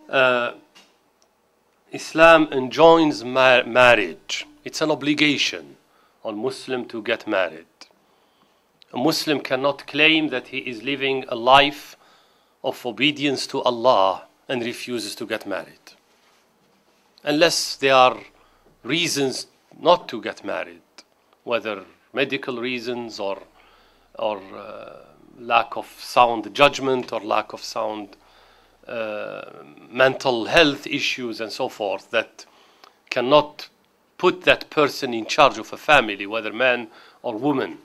uh, Islam enjoins marriage. It's an obligation on Muslim to get married. A Muslim cannot claim that he is living a life of obedience to Allah and refuses to get married, unless there are reasons not to get married, whether medical reasons or lack of sound judgment or lack of sound mental health issues and so forth that cannot put that person in charge of a family, whether man or woman.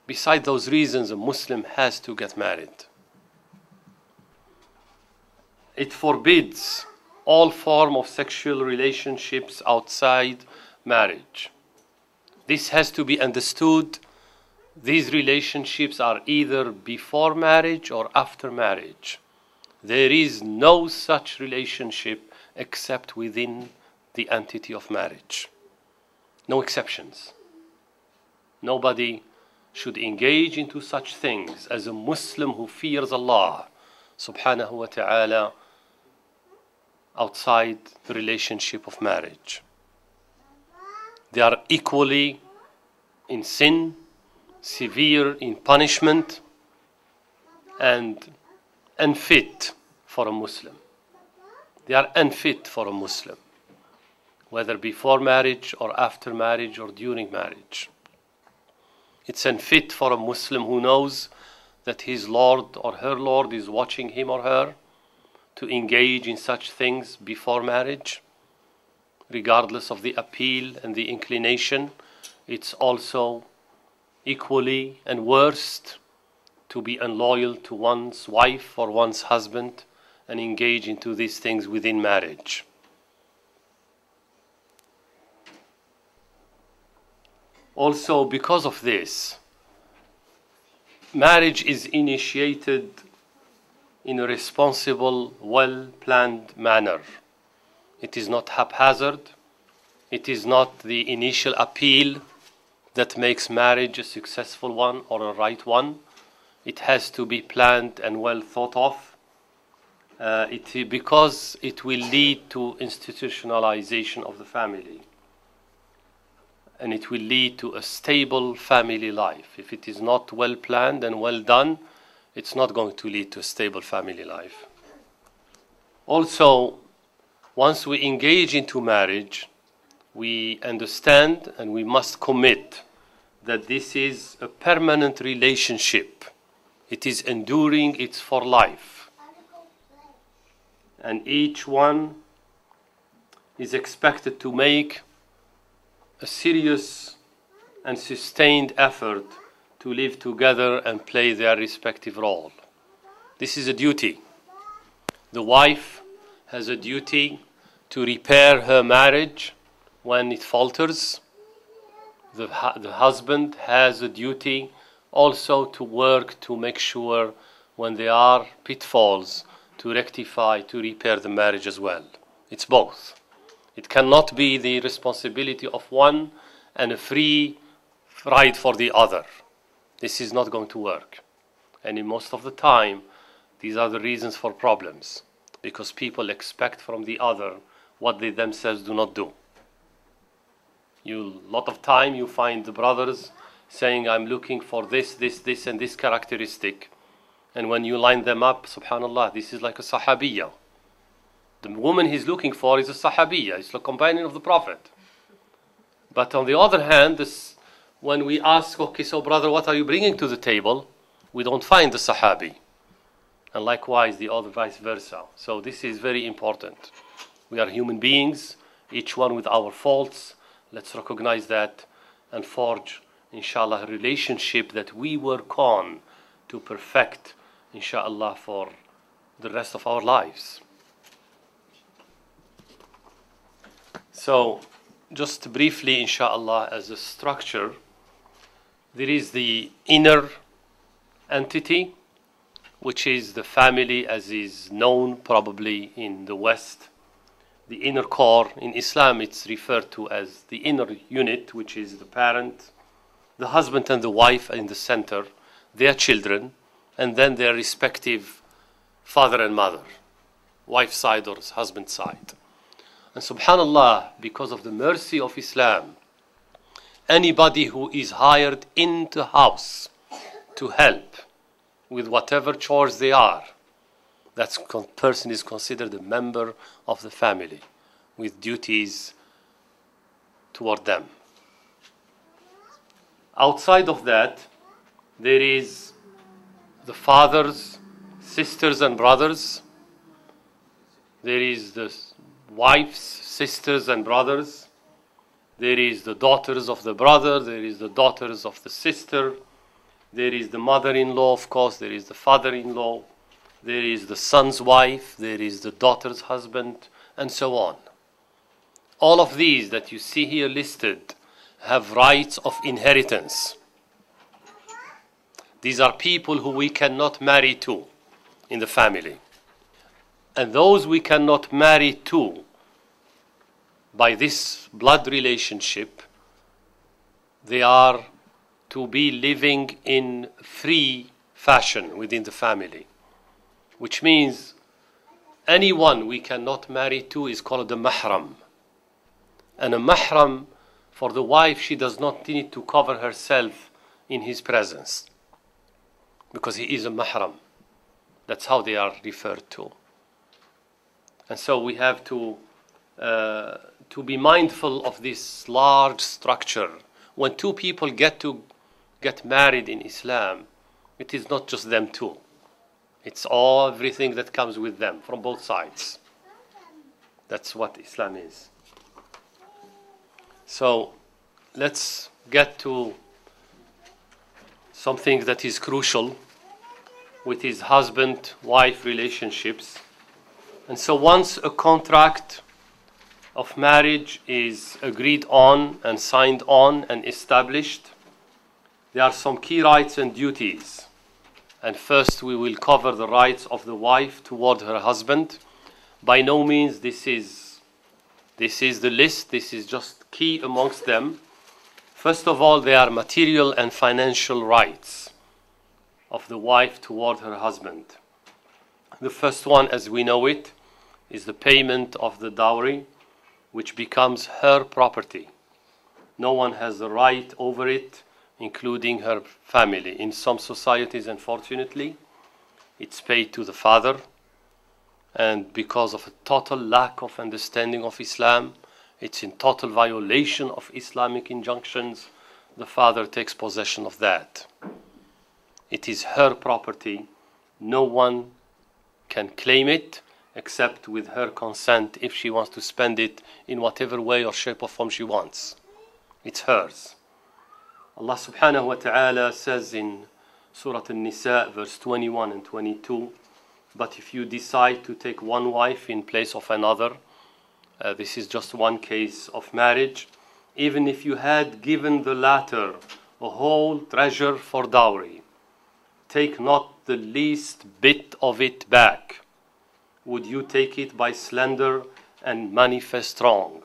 Besides those reasons, a Muslim has to get married. It forbids all form of sexual relationships outside marriage. This has to be understood. These relationships are either before marriage or after marriage. There is no such relationship except within the entity of marriage. No exceptions. Nobody should engage into such things as a Muslim who fears Allah subhanahu wa ta'ala outside the relationship of marriage. They are equally in sin, severe in punishment, and unfit for a Muslim. They are unfit for a Muslim, whether before marriage or after marriage or during marriage. It's unfit for a Muslim who knows that his Lord or her Lord is watching him or her to engage in such things before marriage, regardless of the appeal and the inclination. It's also equally and worst to be unloyal to one's wife or one's husband and engage into these things within marriage. Also, because of this, marriage is initiated in a responsible, well-planned manner. It is not haphazard. It is not the initial appeal that makes marriage a successful one or a right one. It has to be planned and well thought of, because it will lead to institutionalization of the family. And it will lead to a stable family life. If it is not well planned and well done, it's not going to lead to a stable family life. Also, once we engage into marriage, we understand and we must commit that this is a permanent relationship. It is enduring, it's for life. And each one is expected to make a serious and sustained effort to live together and play their respective role. This is a duty. The wife has a duty to repair her marriage when it falters. The husband has a duty also to work to make sure when there are pitfalls to rectify, to repair the marriage as well. It's both. It cannot be the responsibility of one and a free ride for the other. This is not going to work. And in most of the time, these are the reasons for problems, because people expect from the other what they themselves do not do. A lot of time you find the brothers saying, I'm looking for this, and this characteristic. And when you line them up, subhanallah, this is like a sahabiyya. The woman he's looking for is a sahabiyya, it's the companion of the Prophet. But on the other hand, when we ask, okay, so brother, what are you bringing to the table? We don't find the sahabi. And likewise, the other vice versa. So this is very important. We are human beings, each one with our faults. Let's recognize that and forge, inshallah, a relationship that we work on to perfect, inshallah, for the rest of our lives. So, just briefly, inshallah, as a structure, there is the inner entity, which is the family as is known probably in the West. The inner core, in Islam it's referred to as the inner unit, which is the parent, the husband and the wife in the center, their children, and then their respective father and mother, wife's side or husband's side. And subhanallah, because of the mercy of Islam, anybody who is hired into the house to help with whatever chores they are, that person is considered a member of the family with duties toward them. Outside of that, there is the fathers, sisters and brothers. There is the wives, sisters and brothers. There is the daughters of the brother. There is the daughters of the sister. There is the mother-in-law, of course. There is the father-in-law. There is the son's wife. There is the daughter's husband, and so on. All of these that you see here listed have rights of inheritance. These are people who we cannot marry to in the family. And those we cannot marry to by this blood relationship, they are to be living in free fashion within the family. Which means anyone we cannot marry to is called a mahram. And a mahram, for the wife, she does not need to cover herself in his presence, because he is a mahram. That's how they are referred to. And so we have to be mindful of this large structure. When two people get married in Islam, it is not just them two. It's everything that comes with them from both sides. That's what Islam is. So let's get to something that is crucial with his husband-wife relationships. And so once a contract of marriage is agreed on and signed on and established, there are some key rights and duties. And first we will cover the rights of the wife toward her husband. By no means this is the list, this is just key amongst them. First of all, they are material and financial rights of the wife toward her husband. The first one, as we know it, is the payment of the dowry, which becomes her property. No one has the right over it, including her family. In some societies, unfortunately, it's paid to the father, and because of a total lack of understanding of Islam, it's in total violation of Islamic injunctions, the father takes possession of that. It is her property. No one can claim it except with her consent if she wants to spend it in whatever way or shape or form she wants. It's hers. Allah subhanahu wa ta'ala says in Surah An-Nisa, verse 21 and 22, but if you decide to take one wife in place of another, this is just one case of marriage, even if you had given the latter a whole treasure for dowry, take not the least bit of it back. Would you take it by slander and manifest wrong?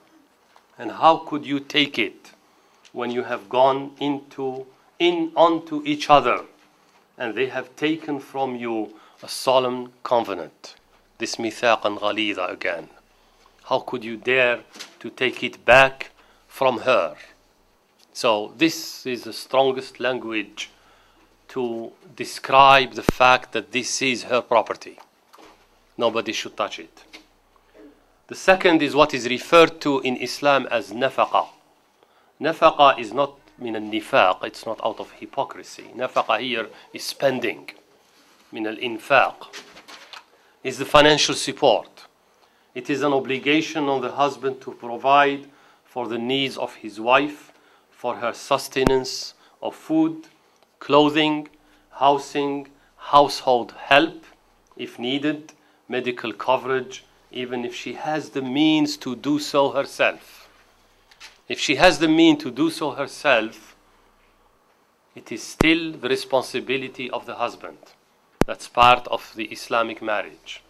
And how could you take it when you have gone onto each other and they have taken from you a solemn covenant? This mithaqan ghalidha again. How could you dare to take it back from her? So this is the strongest language to describe the fact that this is her property. Nobody should touch it. The second is what is referred to in Islam as nafaqa. Nafaqa is not min al-nifaq, it's not out of hypocrisy. Nafaqa here is spending. Min al-infaq is the financial support. It is an obligation on the husband to provide for the needs of his wife, for her sustenance of food, clothing, housing, household help if needed, medical coverage, even if she has the means to do so herself. If she has the means to do so herself, it is still the responsibility of the husband. That's part of the Islamic marriage.